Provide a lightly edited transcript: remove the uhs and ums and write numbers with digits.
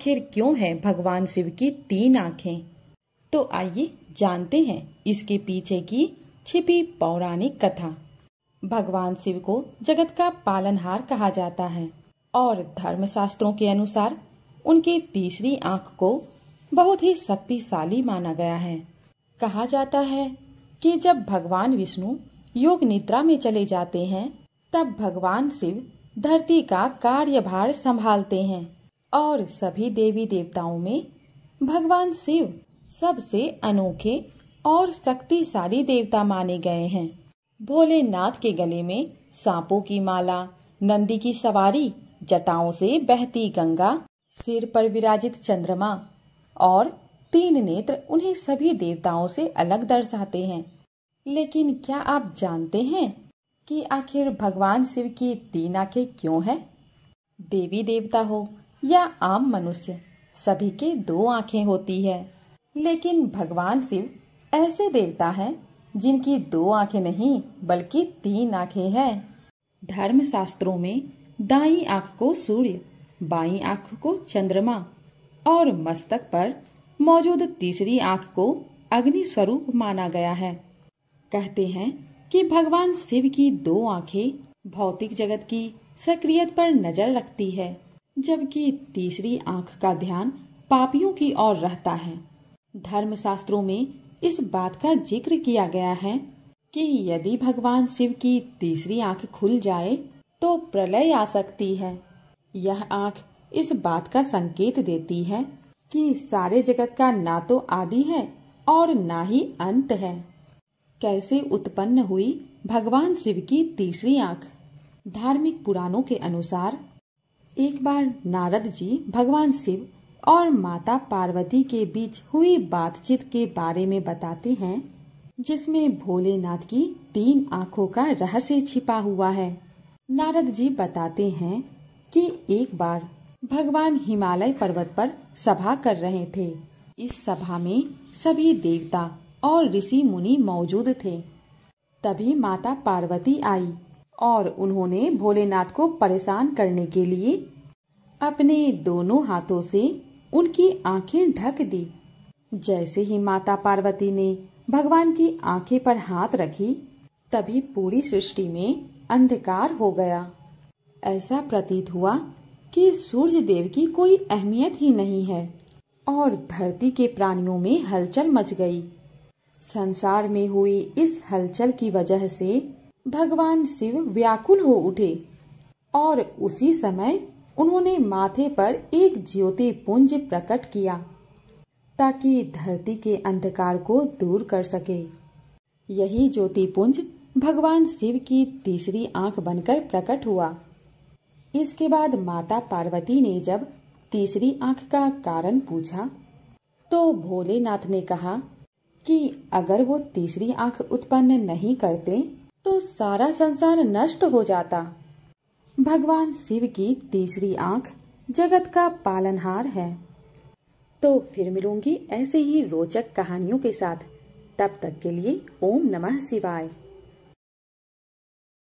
आखिर क्यों है भगवान शिव की 3 आंखें? तो आइए जानते हैं इसके पीछे की छिपी पौराणिक कथा। भगवान शिव को जगत का पालनहार कहा जाता है और धर्मशास्त्रों के अनुसार उनकी तीसरी आंख को बहुत ही शक्तिशाली माना गया है। कहा जाता है कि जब भगवान विष्णु योग निद्रा में चले जाते हैं तब भगवान शिव धरती का कार्यभार संभालते हैं और सभी देवी देवताओं में भगवान शिव सबसे अनोखे और शक्तिशाली देवता माने गए हैं। भोलेनाथ के गले में सांपों की माला, नंदी की सवारी, जटाओं से बहती गंगा, सिर पर विराजित चंद्रमा और 3 नेत्र उन्हें सभी देवताओं से अलग दर्शाते हैं। लेकिन क्या आप जानते हैं कि आखिर भगवान शिव की 3 आंखें क्यों है? देवी देवता हो या आम मनुष्य, सभी के 2 आंखें होती है, लेकिन भगवान शिव ऐसे देवता हैं जिनकी 2 आंखें नहीं बल्कि 3 आंखें हैं। धर्मशास्त्रों में दाईं आंख को सूर्य, बाईं आंख को चंद्रमा और मस्तक पर मौजूद तीसरी आंख को अग्नि स्वरूप माना गया है। कहते हैं कि भगवान शिव की 2 आंखें भौतिक जगत की सक्रियता पर नजर रखती है, जबकि तीसरी आंख का ध्यान पापियों की ओर रहता है। धर्मशास्त्रों में इस बात का जिक्र किया गया है कि यदि भगवान शिव की तीसरी आंख खुल जाए तो प्रलय आ सकती है। यह आंख इस बात का संकेत देती है कि सारे जगत का ना तो आदि है और ना ही अंत है। कैसे उत्पन्न हुई भगवान शिव की तीसरी आंख? धार्मिक पुराणों के अनुसार एक बार नारद जी भगवान शिव और माता पार्वती के बीच हुई बातचीत के बारे में बताते हैं, जिसमें भोलेनाथ की 3 आंखों का रहस्य छिपा हुआ है। नारद जी बताते हैं कि एक बार भगवान हिमालय पर्वत पर सभा कर रहे थे। इस सभा में सभी देवता और ऋषि मुनि मौजूद थे। तभी माता पार्वती आई और उन्होंने भोलेनाथ को परेशान करने के लिए अपने दोनों हाथों से उनकी आंखें ढक दी। जैसे ही माता पार्वती ने भगवान की आंखें पर हाथ रखी, तभी पूरी सृष्टि में अंधकार हो गया। ऐसा प्रतीत हुआ कि सूर्य देव की कोई अहमियत ही नहीं है और धरती के प्राणियों में हलचल मच गई। संसार में हुई इस हलचल की वजह से भगवान शिव व्याकुल हो उठे और उसी समय उन्होंने माथे पर एक ज्योति पुंज प्रकट किया ताकि धरती के अंधकार को दूर कर सके। यही ज्योति पुंज भगवान शिव की तीसरी आंख बनकर प्रकट हुआ। इसके बाद माता पार्वती ने जब तीसरी आंख का कारण पूछा तो भोलेनाथ ने कहा कि अगर वो तीसरी आंख उत्पन्न नहीं करते तो सारा संसार नष्ट हो जाता। भगवान शिव की तीसरी आंख जगत का पालनहार है। तो फिर मिलूंगी ऐसे ही रोचक कहानियों के साथ। तब तक के लिए ओम नमः शिवाय।